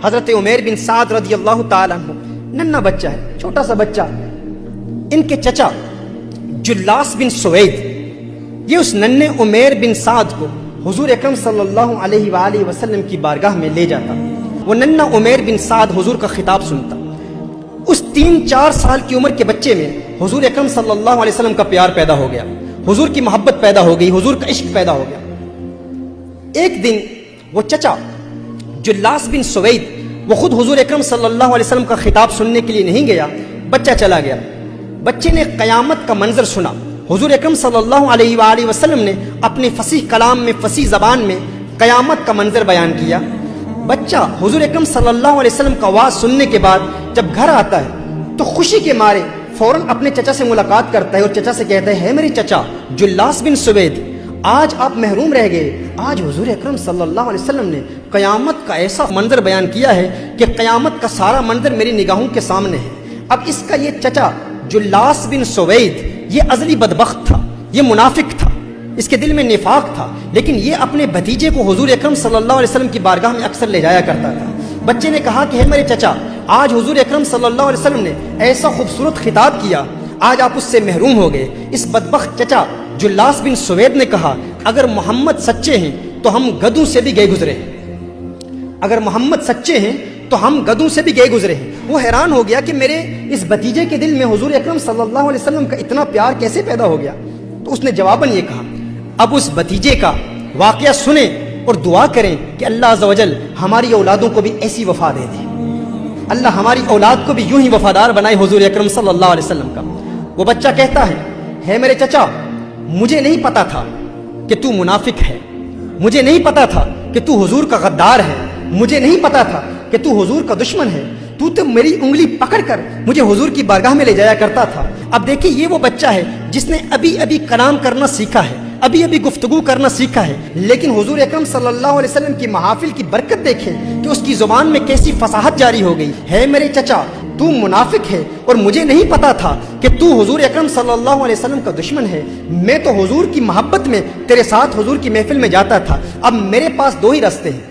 حضرت عمیر بن سعد رضی اللہ تعالیٰ عنہ ننھا بچہ ہے، چھوٹا سا بچہ. ان کے چچا جلاس بن سوید یہ اس ننھے عمیر بن سعد کو حضور اکرم صلی اللہ علیہ وآلہ وسلم کی بارگاہ میں لے جاتا. وہ ننھا عمیر بن سعد حضور کا خطاب سنتا. اس 3-4 سال کی عمر کے بچے میں حضور اکرم صلی اللہ علیہ وسلم کا پیار پیدا ہو گیا، حضور کی محبت پیدا ہو گئی، حضور کا عشق پیدا ہو گیا. ایک دن وہ چچا جلاس بن سوید وہ خود حضور اکرم صلی اللہ علیہ وسلم کا خطاب سننے کے لیے نہیں گیا، بچہ چلا گیا. بچے نے قیامت کا منظر سنا. حضور اکرم صلی اللہ علیہ وآلہ وسلم نے اپنے فصیح کلام میں، فصیح زبان میں قیامت کا منظر بیان کیا. بچہ حضور اکرم صلی اللہ علیہ وسلم کا آواز سننے کے بعد جب گھر آتا ہے تو خوشی کے مارے فوراً اپنے چچا سے ملاقات کرتا ہے اور چچا سے کہتا ہے میرے چچا جلاس بن سوید، آج آپ محروم رہ گئے. آج حضور اکرم صلی اللہ علیہ وسلم نے قیامت کا ایسا منظر بیان کیا ہے کہ قیامت کا سارا منظر میری نگاہوں کے سامنے ہے. اب اس کا یہ چچا جلاس بن سوید یہ ازلی بدبخت تھا، یہ منافق تھا، اس کے دل میں نفاق تھا، لیکن یہ اپنے بھتیجے کو حضور اکرم صلی اللہ علیہ وسلم کی بارگاہ میں اکثر لے جایا کرتا تھا. بچے نے کہا کہ ہے میرے چچا، آج حضور اکرم صلی اللہ علیہ وسلم نے ایسا خوبصورت خطاب کیا، آج آپ اس سے محروم ہو گئے. اس بدبخت چچا جلاس بن سوید نے کہا اگر محمد سچے ہیں تو ہم گدھوں سے بھی گئے گزرے ہیں، اگر محمد سچے ہیں تو ہم گدھوں سے بھی گئے گزرے ہیں. وہ حیران ہو گیا کہ میرے اس بھتیجے کے دل میں حضور اکرم صلی اللہ علیہ وسلم کا اتنا پیار کیسے پیدا ہو گیا. تو اس نے جواباً یہ کہا اب اس بھتیجے کا واقعہ سنیں اور دعا کریں کہ اللہ عز و جل ہماری اولادوں کو بھی ایسی وفا دے دے، اللہ ہماری اولاد کو بھی یوں ہی وفادار بنائے حضور اکرم صلی اللہ علیہ وسلم کا. وہ بچہ کہتا ہے میرے چچا، مجھے نہیں پتا تھا کہ تو منافق ہے، مجھے نہیں پتا تھا کہ تو حضور کا غدار ہے، مجھے نہیں پتا تھا کہ تو حضور کا دشمن ہے. تو میری انگلی پکڑ کر مجھے حضور کی بارگاہ میں لے جایا کرتا تھا. اب دیکھیں یہ وہ بچہ ہے جس نے ابھی کلام کرنا سیکھا ہے، ابھی گفتگو کرنا سیکھا ہے، لیکن حضور اکرم صلی اللہ علیہ وسلم کی محافل کی برکت دیکھیں کہ اس کی زبان میں کیسی فصاحت جاری ہو گئی. ہے میرے چچا، تو منافق ہے اور مجھے نہیں پتا تھا کہ تو حضور اکرم صلی اللہ علیہ وسلم کا دشمن ہے. میں تو حضور کی محبت میں تیرے ساتھ حضور کی محفل میں جاتا تھا. اب میرے پاس 2 ہی راستے ہیں.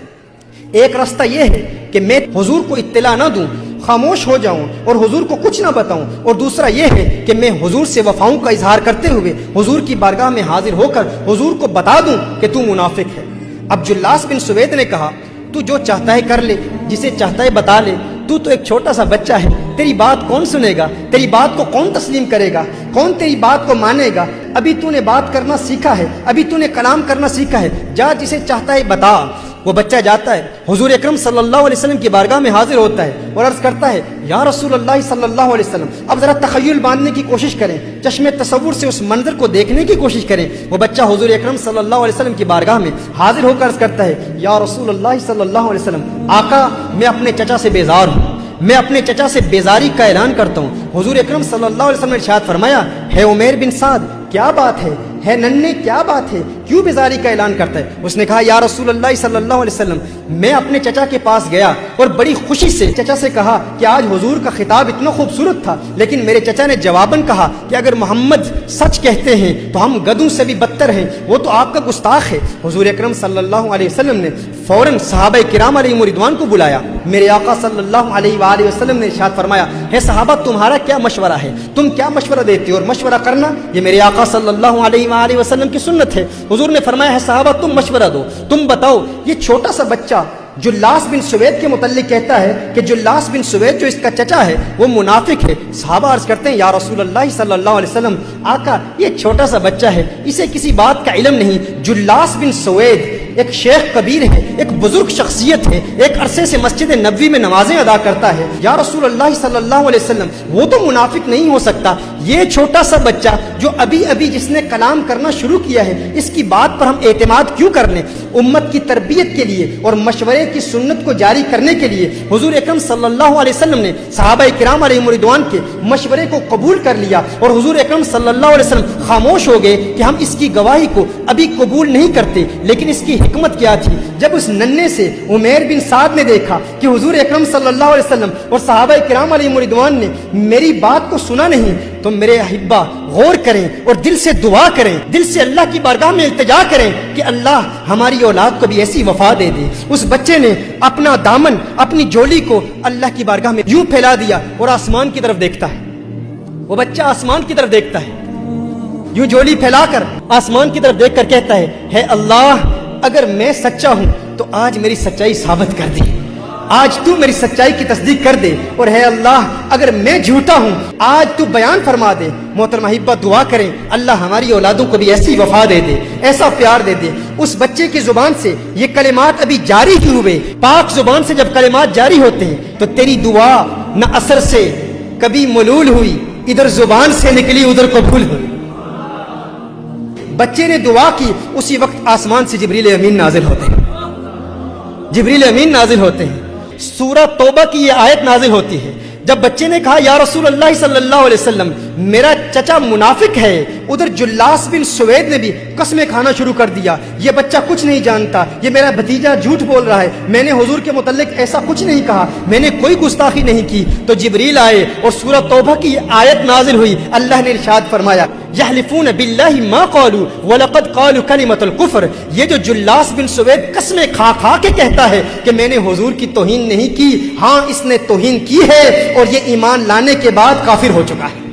ایک راستہ یہ ہے کہ میں حضور کو اطلاع نہ دوں، خاموش ہو جاؤں اور حضور کو کچھ نہ بتاؤں، اور دوسرا یہ ہے کہ میں حضور سے وفاؤں کا اظہار کرتے ہوئے حضور کی بارگاہ میں حاضر ہو کر حضور کو بتا دوں کہ تو منافق ہے. اب جلاس بن سوید نے کہا تو جو چاہتا ہے کر لے، جسے چاہتا ہے بتا لے، تو ایک چھوٹا سا بچہ ہے، تیری بات کون سنے گا، تیری بات کو کون تسلیم کرے گا، کون تیری بات کو مانے گا. ابھی تو نے بات کرنا سیکھا ہے، ابھی تو نے کلام کرنا سیکھا ہے، جا جسے چاہتا ہے بتا. وہ بچہ جاتا ہے، حضور اکرم صلی اللہ علیہ وسلم کی بارگاہ میں حاضر ہوتا ہے اور عرض کرتا ہے یا رسول اللہ صلی اللہ علیہ وسلم. اب ذرا تخیل باندھنے کی کوشش کریں، چشم تصور سے اس منظر کو دیکھنے کی کوشش کریں. وہ بچہ حضور اکرم صلی اللہ علیہ وسلم کی بارگاہ میں حاضر ہو کر عرض کرتا ہے یا رسول اللہ صلی اللہ علیہ وسلم، آقا میں اپنے چچا سے بیزار ہوں، میں اپنے چچا سے بیزاری کا اعلان کرتا ہوں. حضور اکرم صلی اللہ علیہ وسلم نے ارشاد فرمایا ہے عمیر بن سعد کیا بات ہے ننھے کیا بات ہے، کیوں بیزاری کا اعلان کرتا ہے. اس نے کہا یا رسول اللہ صلی اللہ علیہ وسلم، میں اپنے چچا کے پاس گیا اور بڑی خوشی سے چچا سے کہا کہ آج حضور کا خطاب اتنا خوبصورت تھا، لیکن میرے چچا نے جواباً کہا کہ اگر محمد سچ کہتے ہیں تو ہم گدھوں سے بھی بدتر ہیں، وہ تو آپ کا گستاخ ہے. حضور اکرم صلی اللہ علیہ وسلم نے فوراً صحابہ کرام علیہم رضوان کو بلایا. میرے آقا صلی اللہ علیہ وآلہ وسلم نے ارشاد فرمایا ہے صحابہ تمہارا کیا مشورہ ہے، تم کیا مشورہ دیتے ہو، اور مشورہ کرنا یہ میرے آقا صلی اللہ علیہ وآلہ وسلم کی سنت ہے. حضور نے فرمایا ہے صحابہ تم مشورہ دو، تم بتاؤ. یہ چھوٹا سا بچہ جلاس بن سوید کے متعلق کہتا ہے کہ جلاس بن سوید جو اس کا چچا ہے وہ منافق ہے. صحابہ عرض کرتے ہیں یا رسول اللہ صلی اللہ علیہ وسلم، آقا یہ چھوٹا سا بچہ ہے، اسے کسی بات کا علم نہیں. جلاس بن سوید ایک شیخ کبیر ہے، ایک بزرگ شخصیت ہے، ایک عرصے سے مسجد نبوی میں نمازیں ادا کرتا ہے. یا رسول اللہ صلی اللہ علیہ وسلم وہ تو منافق نہیں ہو سکتا، یہ چھوٹا سا بچہ جو ابھی جس نے کلام کرنا شروع کیا ہے اس کی بات پر ہم اعتماد کیوں کر لیں. امت کی تربیت کے لیے اور مشورے کی سنت کو جاری کرنے کے لیے حضور اکرم صلی اللہ علیہ وسلم نے صحابہ کرام علیہم رضوان کے مشورے کو قبول کر لیا اور حضور اکرم صلی اللہ علیہ وسلم خاموش ہو گئے کہ ہم اس کی گواہی کو ابھی قبول نہیں کرتے، لیکن اس کی حکمت کیا تھی؟ جب اس ننھے سے عمیر بن سعد نے دیکھا کہ حضور اکرم صلی اللہ علیہ وسلم اور صحابہ کرام علیہم رضوان نے میری بات کو سنا نہیں، تو میرے احبہ غور کریں اور دل سے دعا کریں، دل سے اللہ کی بارگاہ میں التجا کریں کہ اللہ ہماری اولاد کو بھی ایسی وفا دے دے۔ اس بچے نے اپنا دامن، اپنی جولی کو اللہ کی بارگاہ میں یوں پھیلا دیا اور آسمان کی طرف دیکھتا ہے۔ وہ بچہ آسمان کی طرف دیکھتا ہے، یوں جولی پھیلا کر آسمان کی طرف دیکھ کر کہتا ہے اللہ اگر میں سچا ہوں تو آج میری سچائی ثابت کر دے، آج تو میری سچائی کی تصدیق کر دے، اور ہے اللہ اگر میں جھوٹا ہوں آج تو بیان فرما دے۔ محترم احبہ دعا کریں اللہ ہماری اولادوں کو بھی ایسی وفا دے دے، ایسا پیار دے دے۔ اس بچے کی زبان سے یہ کلمات ابھی جاری ہی ہوئے، پاک زبان سے جب کلمات جاری ہوتے ہیں تو تیری دعا نہ اثر سے کبھی ملول ہوئی، ادھر زبان سے نکلی ادھر قبول ہوئی۔ بچے نے دعا کی، اسی وقت آسمان سے جبریل امین نازل ہوتے ہیں، جبریل امین نازل ہوتے ہیں۔ سورہ توبہ کی یہ آیت نازل ہوتی ہے۔ جب بچے نے کہا یا رسول اللہ صلی اللہ علیہ وسلم میرا چچا منافق ہے، ادھر جلاس بن سوید نے بھی قسمیں کھانا شروع کر دیا، یہ بچہ کچھ نہیں جانتا، یہ میرا بھتیجا جھوٹ بول رہا ہے، میں نے حضور کے متعلق ایسا کچھ نہیں کہا، میں نے کوئی گستاخی نہیں کی، تو جبریل آئے اور سورہ توبہ کی آیت نازل ہوئی۔ اللہ نے ارشاد فرمایا یحلفون باللہ ما قالوا ولقد قالوا کلمۃ الکفر، یہ جو جلاس بن سوید قسمیں کھا کھا کے کہتا ہے کہ میں نے حضور کی توہین نہیں کی، ہاں اس نے توہین کی ہے اور یہ ایمان لانے کے بعد کافر ہو چکا ہے۔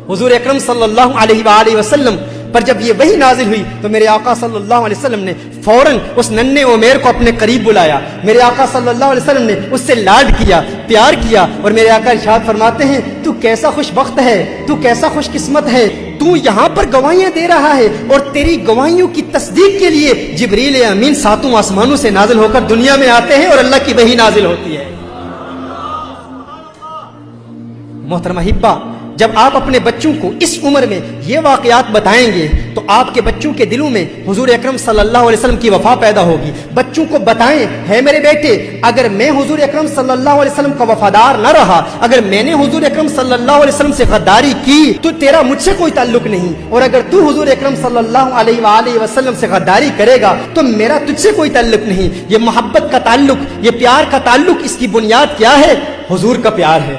حضور اکرم صلی اللہ علیہ وآلہ وسلم پر جب یہ وحی نازل ہوئی تو میرے آقا صلی اللہ علیہ وسلم نے فوراً اس ننھے عمیر کو اپنے قریب بلایا، میرے آقا صلی اللہ علیہ وسلم نے اس سے لاڈ کیا، پیار کیا، اور میرے آقا ارشاد فرماتے ہیں تو کیسا خوش بخت ہے، تو کیسا خوش قسمت ہے، تو یہاں پر گواہیاں دے رہا ہے اور تیری گواہیوں کی تصدیق کے لیے جبریل امین ساتوں آسمانوں سے نازل ہو کر دنیا میں آتے ہیں اور اللہ کی وحی نازل ہوتی ہے۔ محترم احبہ جب آپ اپنے بچوں کو اس عمر میں یہ واقعات بتائیں گے تو آپ کے بچوں کے دلوں میں حضور اکرم صلی اللہ علیہ وسلم کی وفا پیدا ہوگی۔ بچوں کو بتائیں ہے میرے بیٹے اگر میں حضور اکرم صلی اللہ علیہ وسلم کا وفادار نہ رہا، اگر میں نے حضور اکرم صلی اللہ علیہ وسلم سے غداری کی تو تیرا مجھ سے کوئی تعلق نہیں، اور اگر تو حضور اکرم صلی اللہ علیہ وآلہ وسلم سے غداری کرے گا تو میرا تجھ سے کوئی تعلق نہیں۔ یہ محبت کا تعلق، یہ پیار کا تعلق، اس کی بنیاد کیا ہے؟ حضور کا پیار ہے۔